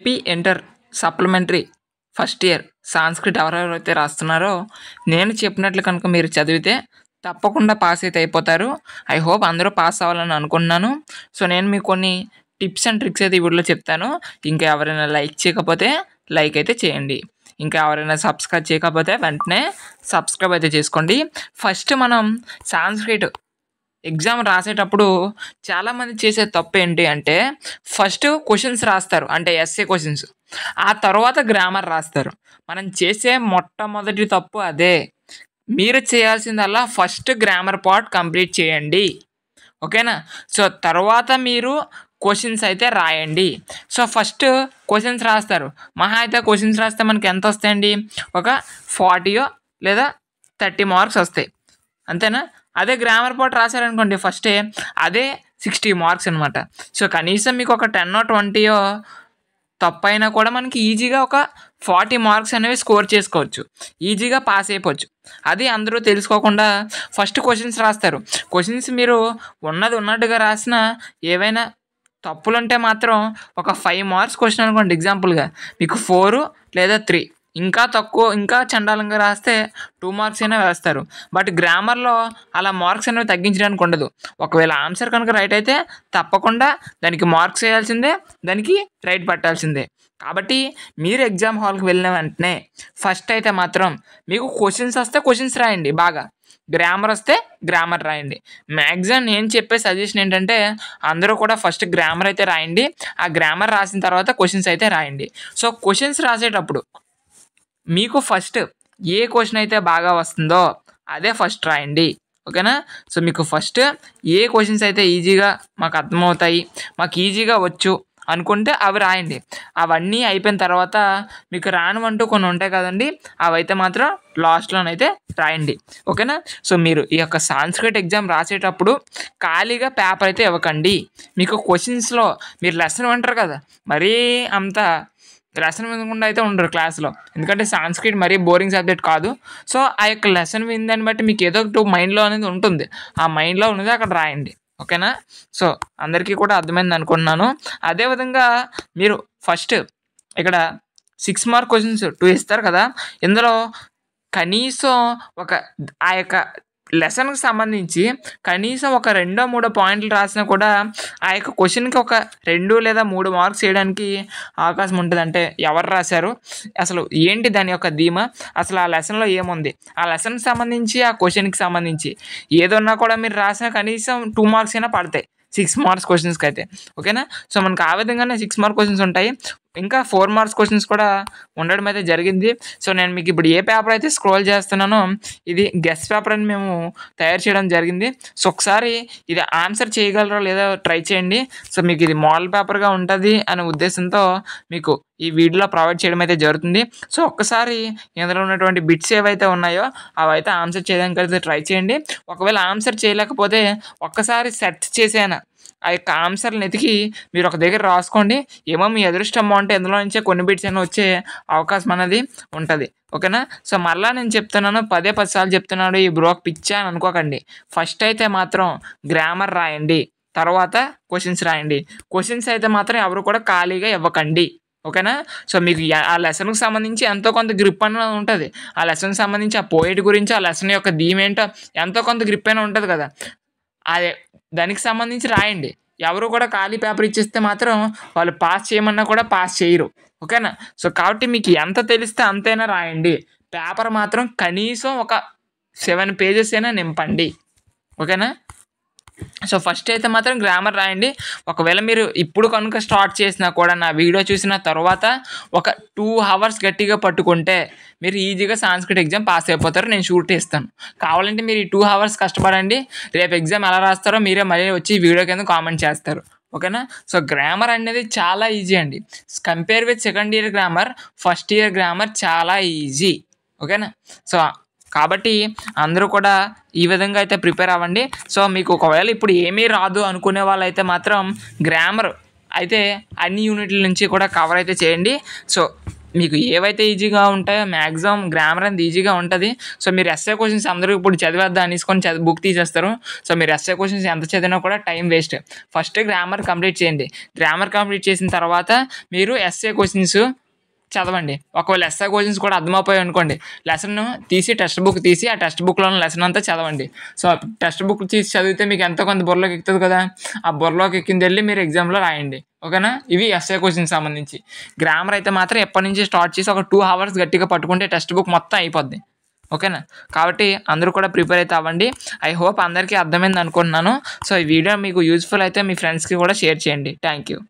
AP inter supplementary first year Sanskrit ఎవరెవరైతే రాస్తున్నారో నేను చెప్పినట్లు కనుక మీరు చదివితే తప్పకుండా పాస్ అయితే అయిపోతారు. ఐ హోప్ అందరూ పాస్ అవ్వాలని అనుకుంటున్నాను. సో నేను మీకు కొన్ని టిప్స్ అండ్ ట్రిక్స్ అయితే ఈ వీడియోలో చెప్తాను. ఇంకా ఎవరైనా లైక్ చేయకపోతే లైక్ అయితే చేయండి. ఇంకా ఎవరైనా సబ్స్క్రైబ్ చేయకపోతే వెంటనే సబ్స్క్రైబ్ అయితే చేసుకోండి. ఫస్ట్ మనం సాంస్క్రిట్ ఎగ్జామ్ రాసేటప్పుడు చాలామంది చేసే తప్పు ఏంటి అంటే ఫస్ట్ క్వశ్చన్స్ రాస్తారు, అంటే ఎస్ఏ క్వశ్చన్స్, ఆ తర్వాత గ్రామర్ రాస్తారు. మనం చేసే మొట్టమొదటి తప్పు అదే. మీరు చేయాల్సిందల్లా ఫస్ట్ గ్రామర్ పార్ట్ కంప్లీట్ చేయండి, ఓకేనా? సో తర్వాత మీరు క్వశ్చన్స్ అయితే రాయండి. సో ఫస్ట్ క్వశ్చన్స్ రాస్తారు. మహా అయితే క్వశ్చన్స్ రాస్తే మనకి ఎంత వస్తాయండి? ఒక 40 లేదా 30 మార్క్స్ వస్తాయి, అంతేనా? అదే గ్రామర్ పార్ట్ రాశారనుకోండి ఫస్టే, అదే 60 మార్క్స్ అనమాట. సో కనీసం మీకు ఒక 10 or 20 తప్పైనా కూడా మనకి ఈజీగా ఒక 40 మార్క్స్ అనేవి స్కోర్ చేసుకోవచ్చు, ఈజీగా పాస్ అయిపోవచ్చు. అది అందరూ తెలుసుకోకుండా ఫస్ట్ క్వశ్చన్స్ రాస్తారు. క్వశ్చన్స్ మీరు ఉన్నది ఉన్నట్టుగా రాసినా ఏవైనా తప్పులుంటే మాత్రం ఒక 5 మార్క్స్ క్వశ్చన్ అనుకోండి ఎగ్జాంపుల్గా, మీకు 4 లేదా 3, ఇంకా తక్కువ ఇంకా చండాలంగా రాస్తే 2 మార్క్స్ అయినా వేస్తారు. బట్ గ్రామర్లో అలా మార్క్స్ అనేవి తగ్గించడానికి ఉండదు. ఒకవేళ ఆన్సర్ కనుక రైట్ అయితే తప్పకుండా దానికి మార్క్స్ వేయాల్సిందే, దానికి రైట్ పట్టాల్సిందే. కాబట్టి మీరు ఎగ్జామ్ హాల్కి వెళ్ళిన వెంటనే ఫస్ట్ అయితే మాత్రం మీకు క్వశ్చన్స్ వస్తే క్వశ్చన్స్ రాయండి బాగా, గ్రామర్ వస్తే గ్రామర్ రాయండి. మ్యాక్సిమం నేను చెప్పే సజెషన్ ఏంటంటే అందరూ కూడా ఫస్ట్ గ్రామర్ అయితే రాయండి, ఆ గ్రామర్ రాసిన తర్వాత క్వశ్చన్స్ అయితే రాయండి. సో క్వశ్చన్స్ రాసేటప్పుడు మీకు ఫస్ట్ ఏ క్వశ్చన్ అయితే బాగా వస్తుందో అదే ఫస్ట్ రాయండి, ఓకేనా? సో మీకు ఫస్ట్ ఏ క్వశ్చన్స్ అయితే ఈజీగా మాకు అర్థమవుతాయి, మాకు ఈజీగా వచ్చు అనుకుంటే అవి రాయండి. అవన్నీ అయిపోయిన తర్వాత మీకు రానివంటూ కొన్ని ఉంటాయి కదండి, అవైతే మాత్రం లాస్ట్లోనైతే రాయండి, ఓకేనా? సో మీరు ఈ యొక్క సాంస్క్రిట్ ఎగ్జామ్ రాసేటప్పుడు ఖాళీగా పేపర్ అయితే ఇవ్వకండి. మీకు క్వశ్చన్స్లో మీరు లెసన్ వింటారు కదా, మరీ అంత లెసన్ వినకుండా అయితే ఉండరు క్లాస్లో, ఎందుకంటే సాంస్క్రిట్ మరీ బోరింగ్ సబ్జెక్ట్ కాదు. సో ఆ యొక్క లెసన్ విందని బట్టి మీకు ఏదో ఒకటి మైండ్లో అనేది ఉంటుంది, ఆ మైండ్లో ఉన్నది అక్కడ రాయండి, ఓకేనా? సో అందరికీ కూడా అర్థమైంది అనుకుంటున్నాను. అదేవిధంగా మీరు ఫస్ట్ ఇక్కడ 6 మార్క్ క్వశ్చన్స్ 2 ఇస్తారు కదా, ఇందులో కనీసం ఒక ఆ యొక్క లెసన్కి సంబంధించి కనీసం ఒక 2-3 పాయింట్లు రాసినా కూడా ఆ యొక్క క్వశ్చన్కి ఒక 2 లేదా 3 మార్క్స్ చేయడానికి అవకాశం ఉంటుంది. అంటే ఎవరు రాశారు, అసలు ఏంటి దాని యొక్క ధీమా, అసలు ఆ లెసన్లో ఏముంది, ఆ లెసన్కి సంబంధించి ఆ క్వశ్చన్కి సంబంధించి ఏదన్నా కూడా మీరు రాసినా కనీసం 2 మార్క్స్ అయినా పడతాయి 6 మార్క్స్ క్వశ్చన్స్కి అయితే, ఓకేనా? సో మనకు ఆ విధంగానే 6 మార్క్ క్వశ్చన్స్ ఉంటాయి, ఇంకా 4 మార్క్స్ క్వశ్చన్స్ కూడా ఉండడం అయితే జరిగింది. సో నేను మీకు ఇప్పుడు ఏ పేపర్ అయితే స్క్రోల్ చేస్తున్నానో ఇది గెస్ పేపర్ అని మేము తయారు చేయడం జరిగింది. సో ఒకసారి ఇది ఆన్సర్ చేయగలరో లేదో ట్రై చేయండి. సో మీకు ఇది మోడల్ పేపర్గా ఉంటుంది అనే ఉద్దేశంతో మీకు ఈ వీడియోలో ప్రొవైడ్ చేయడం అయితే జరుగుతుంది. సో ఒక్కసారి ఇందులో ఉన్నటువంటి బిట్స్ ఏవైతే ఉన్నాయో అవైతే ఆన్సర్ చేయడానికి అయితే ట్రై చేయండి. ఒకవేళ ఆన్సర్ చేయలేకపోతే ఒక్కసారి సెర్చ్ చేసేనా ఆ యొక్క ఆన్సర్ని ఎతికి మీరు ఒక దగ్గర రాసుకోండి. ఏమో మీ అదృష్టం బాగుంటే ఇందులో నుంచే కొన్ని బిట్స్ అయినా వచ్చే అవకాశం అనేది ఉంటుంది, ఓకేనా? సో మళ్ళీ నేను చెప్తున్నాను, 10 సార్లు చెప్తున్నాడు ఈ బ్రోక్ పిచ్చా అని అనుకోకండి. ఫస్ట్ అయితే మాత్రం గ్రామర్ రాయండి, తర్వాత క్వశ్చన్స్ రాయండి. క్వశ్చన్స్ అయితే మాత్రం ఎవరు కూడా ఖాళీగా ఇవ్వకండి, ఓకేనా? సో మీకు ఆ లెసన్కి సంబంధించి ఎంతో కొంత గ్రిప్ అనేది ఉంటుంది, ఆ లెసన్కి సంబంధించి ఆ పోయిట్ గురించి ఆ లెసన్ యొక్క థీమ్ ఏంటో ఎంతో కొంత గ్రిప్ అయినా ఉంటుంది కదా, అదే దానికి సంబంధించి రాయండి. ఎవరు కూడా ఖాళీ పేపర్ ఇచ్చేస్తే మాత్రం వాళ్ళు పాస్ చేయమన్నా కూడా పాస్ చేయరు, ఓకేనా? సో కాబట్టి మీకు ఎంత తెలిస్తే అంతైనా రాయండి. పేపర్ మాత్రం కనీసం ఒక 7 pages అయినా నింపండి, ఓకేనా? సో ఫస్ట్ అయితే మాత్రం గ్రామర్ రాయండి. ఒకవేళ మీరు ఇప్పుడు కనుక స్టార్ట్ చేసినా కూడా నా వీడియో చూసిన తర్వాత ఒక 2 hours గట్టిగా పట్టుకుంటే మీరు ఈజీగా సాంస్క్రిట్ ఎగ్జామ్ పాస్ అయిపోతారు. నేను షూట్ ఇస్తాను, కావాలంటే మీరు ఈ 2 hours కష్టపడండి. రేపు ఎగ్జామ్ ఎలా రాస్తారో మీరే మళ్ళీ వచ్చి వీడియో కింద కామెంట్ చేస్తారు, ఓకేనా? సో గ్రామర్ అనేది చాలా ఈజీ అండి. Compare with second year grammar, first year grammar చాలా ఈజీ, ఓకేనా? సో కాబట్టి అందరూ కూడా ఈ విధంగా అయితే ప్రిపేర్ అవ్వండి. సో మీకు ఒకవేళ ఇప్పుడు ఏమీ రాదు అనుకునే వాళ్ళైతే మాత్రం గ్రామర్ అయితే అన్ని యూనిట్ల నుంచి కూడా కవర్ అయితే చేయండి. సో మీకు ఏవైతే ఈజీగా ఉంటాయో మ్యాక్సిమం గ్రామర్ అనేది ఈజీగా ఉంటుంది. సో మీరు ఎస్ఏ క్వశ్చన్స్ అందరూ ఇప్పుడు చదివేద్దాం అనేసుకొని బుక్ తీసేస్తారు. సో మీరు ఎస్ఏ క్వశ్చన్స్ ఎంత చదివినా కూడా time waste. First grammar complete చేయండి. గ్రామర్ కంప్లీట్ చేసిన తర్వాత మీరు ఎస్ఏ క్వశ్చన్స్ చదవండి. ఒకవేళ ఎస్ఏ క్వశ్చన్స్ కూడా అర్థమైపోయాయి అనుకోండి, లెసన్ తీసి టెక్స్ట్ బుక్ తీసి ఆ టెక్స్ట్ బుక్లో ఉన్న లెసన్ అంతా చదవండి. సో టెక్స్ట్ బుక్ తీసి చదివితే మీకు ఎంతో కొంత బుర్రలోకి ఎక్కుతుంది కదా, ఆ బుర్రలోకి ఎక్కింది వెళ్ళి మీరు ఎగ్జామ్లో రాయండి. ఓకేనా? ఇవి ఎస్ఏ క్వశ్చన్స్ సంబంధించి. గ్రామర్ అయితే మాత్రం ఎప్పటి నుంచి స్టార్ట్ చేసి ఒక 2 hours గట్టిగా పట్టుకుంటే టెక్స్ట్ బుక్ మొత్తం అయిపోద్ది. ఓకేనా? కాబట్టి అందరూ కూడా ప్రిపేర్ అయితే అవ్వండి. ఐ హోప్ అందరికీ అర్థమైంది అనుకుంటున్నాను. సో ఈ వీడియో మీకు యూజ్ఫుల్ అయితే మీ ఫ్రెండ్స్కి కూడా షేర్ చేయండి. Thank you.